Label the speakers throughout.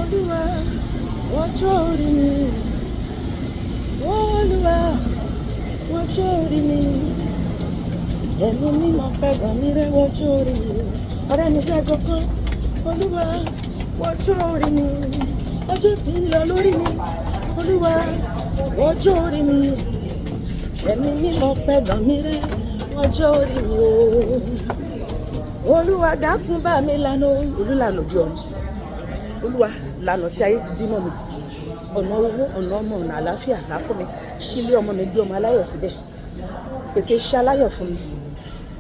Speaker 1: Olúwa wọ́n jó orí mi. Olúwa wọ́n jó orí mi. Ẹ̀mí mímọ́ pẹ̀gàn mi rẹ́ wọ́n jó orí mi. Ọ̀rẹ́ mi jẹ́ gbọ́kàn. Olúwa wọ́n jó orí mi. Ọjọ́ tí ń lọ lórí mi. Olúwa wọ́n jó orí mi. Ẹ̀mí mímọ́ pẹ̀gàn mi rẹ́ wọ́n jó orí mi o. Olúwa dákun bá mi lànà olúlànà bí ọ̀run. Olúwa lànà tí ayé ti dí mọ́ mi. Ọ̀nà owó, ọ̀nà ọmọ, ọ̀nà àlàáfíà là fún mi. Sílé ọmọ mi, gbé ọmọ aláyọ̀ síbẹ̀. Pèsè iṣẹ́ aláyọ̀ fún mi.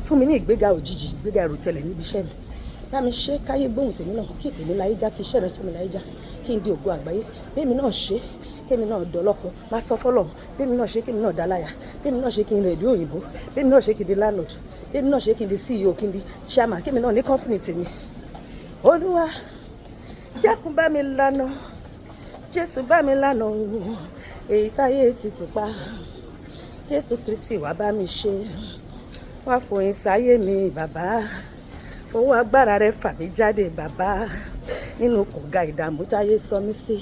Speaker 1: Fún mi ní ìgbéga òjijì, ìgbéga ìròtẹ́lẹ̀ níbi iṣẹ́ mi. Bá mi ṣe káyé gbóhùn tèmi náà, kí ìpè mi láyé já, kí iṣẹ́ ìránṣẹ́ mi láyé já, kí n di ògo àgbáyé. Bẹ́ẹ̀ mi náà ṣe, kémi náà dọlọ́kọ, máa sọ fọ́lọ́run. Bẹ́ẹ̀ mi náà ṣe, kémi náà dáláyà. Bẹ́ẹ̀ mi náà ṣe, kí n rèdí òyìnbó. Bẹ́ẹ̀ mi náà ṣe, kí n di landlord. Bẹ́ẹ̀ mi náà ṣe, kí n di CEO, kí n di chairman, kémi náà ní company tèmi. Olúwa dákun bá mi lànà, Jésù bá mi lànà o, èyí táyé ti tì pa. Jésù Kristi wá bá mi ṣe, wá fòyìn sáyé mi bàbá. Fọwọ́ agbára rẹ fà mí jáde bàbá, nínú kọ̀ọ̀gá ìdààmú táyé sọ mí sí.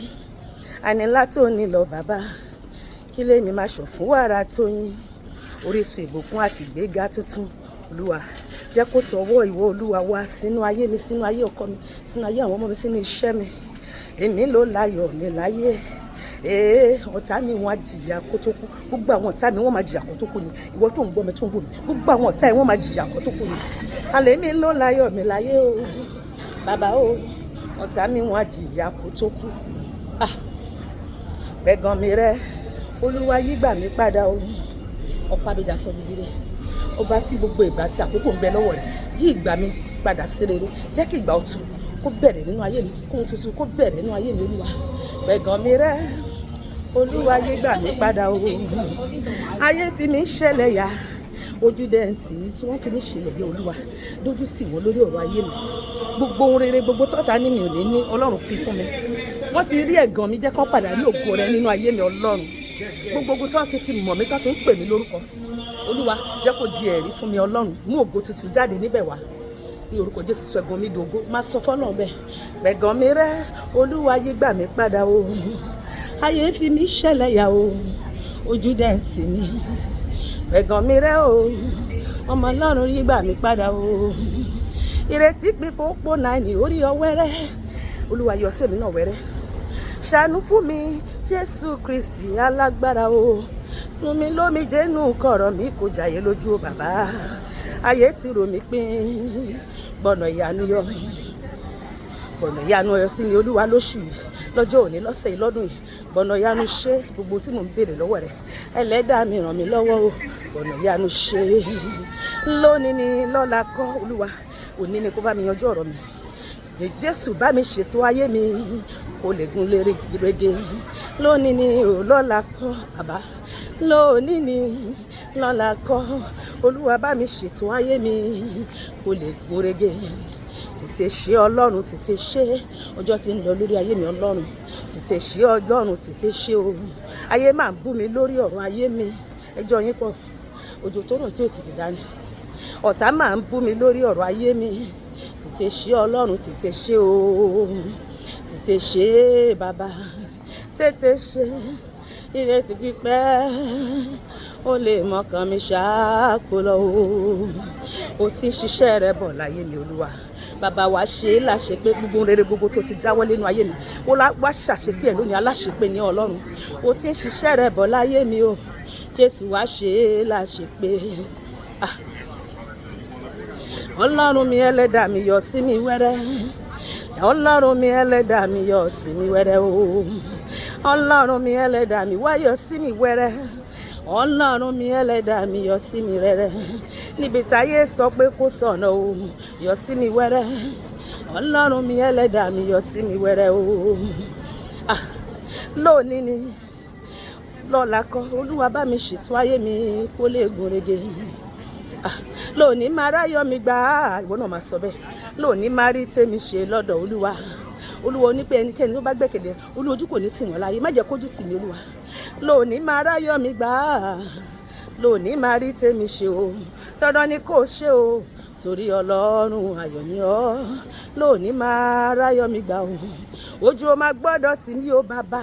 Speaker 1: Ànílá tó ní lọ bàbá, kí lèmi máa ṣọ̀ fún wàrà tó yín. Orísun ìbùkún àti ìgbéga tuntun. Olúwa jẹ́ kó tọwọ́ ìwọ Olúwa wá sínú ayé mi, sínú ayé ọkọ mi, sínú ayé àwọn ọmọ mi, sínú iṣẹ́ mi. Èmi ló láyọ̀ mi láyé. Ọ̀tá mi wọ́n á jìyà kó tó kú. Gbogbo àwọn ọ̀tá mi wọ́n máa jìyà kó tó kú ni. Ìwọ tó ń gbọ́ mi tó ń wò mí, gbogbo àwọn ọ̀tá yẹn wọ́n máa jìyà kó tó kú ni. Àlẹ́ mi ló láyọ̀ mi láyé o. Bàbá o, ọ̀tá mi wọ́n á jìyà kó tó kú. Pẹ̀gàn mi rẹ́, Olúwa yí gbà mí padà o. Ọ̀pá mi dà sọ bíbí rẹ̀. Ọba tí gbogbo ìgbà tí àkókò ń bẹ lọ́wọ́ rẹ̀, yí ìgbà mi padà sí rere. Jẹ́ kí ìgbà ọ̀tun kó bẹ̀rẹ̀ nínú ayé mi, kóhun tuntun kó bẹ̀rẹ̀ nínú ayé mi Olúwa. Pẹ̀gàn mi rẹ́, Olúwa yí gbà mí padà o. Ayé fi mí ṣẹlẹ̀ yá, ojú dẹ́ǹtì mi wọ́n fi mí ṣẹlẹ̀ yá Olúwa. Dójú tì wọ́n lórí ọ̀rọ̀ ayé mi. Gbogbo ohun rere, gbogbo tọ́ta ní mi ò ní ní, Ọlọ́run fi fún mi. Wọ́n ti rí ẹ̀gàn mi, jẹ́ kán padà rí ògo rẹ nínú ayé mi Ọlọ́run. Gbogbo ogun tí wọ́n ti mọ̀ mí tó fi ń pè mí lórúkọ. Olúwa jẹ́ kó di ẹ̀rí fún mi Ọlọ́run. Mú ògo tuntun jáde níbẹ̀ wá. Ní orúkọ Jésù sọ ẹ̀gàn mi dògo. Máa sọ fọ́lọ́run bẹ́ẹ̀. Pẹ̀gàn mi rẹ́, Olúwa yí gbà mí padà o. Ayé fi mí ṣẹlẹ̀ yá o. Ojú dẹ́ǹtì mi. Pẹ̀gàn mi rẹ́ o. Ọmọ Ọlọ́run yí gbà mí padà o. Ìrètí pín fún òpó náà ní orí ọwẹ́rẹ́. Olúwa yọ sí mi náà wẹ́rẹ́. Ṣàánú fún mi Jésù Kristi alágbára o. Fún mi lómi jẹ́nu kọ̀rọ̀ mi kò jàyè lójú o bàbá. Ayé ti rò mí pín, gbọ̀nà ìyanu yọ. Gbọ̀nà ìyanu yọ sí mi Olúwa lóṣù yìí, lọ́jọ́ òní, lọ́sẹ̀ yìí, lọ́dún yìí. Gbọ̀nà ìyanu ṣe gbogbo tí mò ń béèrè lọ́wọ́ rẹ̀. Ẹlẹ́dàá mi ràn mí lọ́wọ́ o. Gbọ̀nà ìyanu ṣe. Lónìí ni lọ́la kọ́ Olúwa. Òní ni kó bá mi yanjú ọ̀rọ̀ mi. Jésù bá mi ṣètò ayé mi kó lè gún régé. Lónìí ni lọ́la kọ́ bàbá. Lónìí ni lọ́la kọ́. Olúwa bá mi ṣètò ayé mi kó lè gún régé. Tètè ṣe Ọlọ́run, tètè ṣe. Ọjọ́ tí ń lọ lórí ayé mi Ọlọ́run. Tètè ṣe Ọlọ́run, tètè ṣe o. Ayé máa ń bú mi lórí ọ̀rọ̀ ayé mi. Ẹjọ́ yín pọ̀. Òjò tó rọ̀ tí ò tètè dání. Ọ̀tá máa ń bú mi lórí ọ̀rọ̀ ayé mi. Tètè ṣe Ọlọ́run, tètè ṣe o. Tètè ṣe bàbá. Tètè ṣe. Ìrètí pípẹ́ ó lè mọ́kàn mi ṣáàkó lọ o. O ti ń ṣiṣẹ́ rẹ bọ̀ láyé mi Olúwa. Bàbá wa ṣe é láṣepé gbogbo rere gbogbo tó ti dáwọ́ lẹ́nu ayé mi. Wá ṣàṣepé ẹ̀ lónìí, aláṣepé ní Ọlọ́run. O ti ń ṣiṣẹ́ rẹ bọ̀ láyé mi o. Jésù wá ṣe é láṣepé. Ọlọ́run mi ẹlẹ́dàá mi yọ sí mi wẹ́rẹ́. Ọlọ́run mi ẹlẹ́dàá mi yọ sí mi wẹ́rẹ́ o. Ọlọ́run mi ẹlẹ́dàá mi wá yọ sí mi wẹ́rẹ́. Ọlọ́run mi ẹlẹ́dàá mi yọ sí mi rẹ́rẹ́. Níbi táyé sọ pé kò sọ̀nà o, yọ sí mi wẹ́rẹ́. Ọlọ́run mi ẹlẹ́dàá mi yọ sí mi wẹ́rẹ́ o. Lónìí ni lọ́la kọ́. Olúwa bá mi ṣètò ayé mi kó lè gún régé. Lónìí máa ráyọ̀ mi gbà á. Ìwọ náà máa sọ bẹ́ẹ̀. Lónìí máa rí tèmi ṣe lọ́dọ̀ Olúwa. Olúwa ní pé ẹnikẹ́ni tó bá gbẹ́kẹ̀lé Olúwa ojú kò ní tì wọ́n láyé. Má jẹ́ kójú tì mí Olúwa. Lónìí máa ráyọ̀ mi gbà á. Lónìí máa rí tèmi ṣe o. Dandan ni kò ṣe o. torí ọlọ́run ayọ̀ ni ọ́ lónìí máa ráyọ̀ mi gbà o. Ojú o máa gbọ́dọ̀ tì mí o bàbá.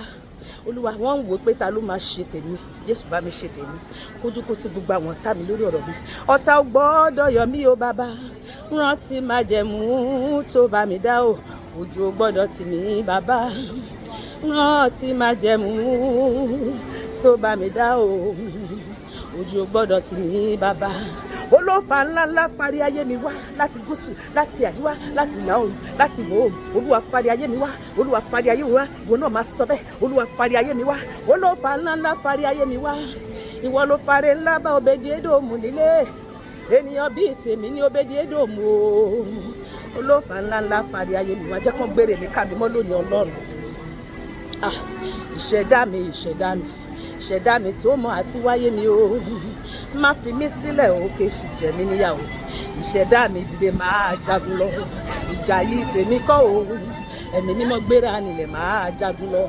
Speaker 1: Olúwa, wọ́n ń wò pé ta ló máa ṣe tèmi. Jésù bá mi ṣe tèmi. Kójú kó ti gbogbo àwọn ọ̀tá mi lórí ọ̀rọ̀ mi. Ọ̀tá ò gbọ́dọ̀ yọ̀ mí o bàbá. Rántí májẹ̀mú tó bá mi dá o. Ojú ò gbọ́dọ̀ tì mí bàbá. Rántí májẹ̀mú tó bá mi dá o. Ojú ò gbọ́dọ̀ tì mí bàbá. Olófà ńláńlá fárí ayé mi wá láti gúúsù, láti àríwá, láti ìlà oòrùn, láti ìwọ̀ oòrùn. Olúwa fárí ayé mi wá, Olúwa fárí ayé mi wá. Ìwọ náà máa sọ bẹ́ẹ̀, Olúwa fárí ayé mi wá. Olófà ńláńlá fárí ayé mi wá. Ìwọ ló fárí ńlá bá Obedi-Edomu nílé. Ènìyàn bíi tèmi ní Obedi-Edomu o. Olófà ńláńlá fárí ayé mi wá. Jẹ́ kán gbére mi ká mi mọ́ lónìí Ọlọ́run. Ìṣẹ̀dá mi, ìṣẹ̀dá mi, ìṣẹ̀dá mi tó mọ̀ àti wáyé mi o. Má fi mí sílẹ̀ o, kéṣù jẹ mí níyàwó. Ìṣẹ̀dá mi dìde máa jagun lọ. Ìjà yìí tèmi kọ́ o. Ẹ̀mí mímọ́ gbéra nílẹ̀ máa jagun lọ.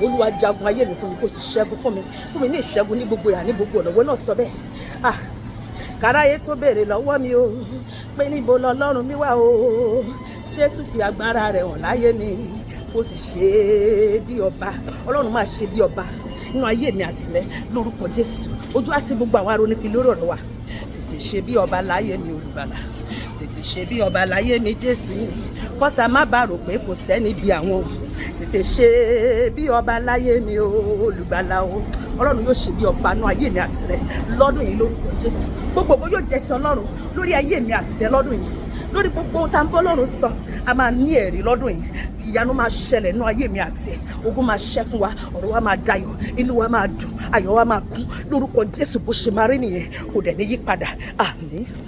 Speaker 1: Olúwa jagun ayé mi fún mi, kó sì ṣẹ́gun fún mi. Fún mi ní ìṣẹ́gun ní gbogbo ìhà ní gbogbo ọ̀nà. Ìwọ náà sọ bẹ́ẹ̀. Káráyé tó béèrè lọ́wọ́ mi o, pé níbo lọ́lọ́run mi wà o. Jésù fi agbára rẹ̀ hàn láyé mi, kó sì ṣe bí ọba. Ọlọ́run máa ṣe bí ọba nínú ayé mi àtìrẹ lórúkọ Jésù. Ojú àti gbogbo àwọn arónípin lórí ọ̀rọ̀ wa. Tètè ṣe bí ọba láyé mi olùgbàlà. Tètè ṣe bí ọba láyé mi Jésù. Kọ́ta má bàa rò pé kò sẹ́ni bí àwọn. Tètè ṣe bí ọba láyé mi olùgbàlà o. Ọlọ́run yóò ṣe bí ọba nínú ayé mi àtìrẹ lọ́dún yìí lórúkọ Jésù. Gbogbo ògo yóò jẹ́ ti Ọlọ́run lórí ayé mi àtìrẹ lọ́dún yìí. Lórí gbogbo ohun tá ń bọ́ Ọlọ́run sọ, a máa ní ẹ̀rí lọ́dún yìí. Ìyanu máa ṣẹlẹ̀ nínú ayé mi àti ẹ̀. Ogun máa ṣẹ́ fún wa, ọ̀rọ̀ wa máa dayọ̀, inú wa máa dùn, ayọ̀ wa máa kún lórúkọ Jésù. Bó ṣe máa rí nìyẹn, kò dẹ̀ ní yí padà. Àmín.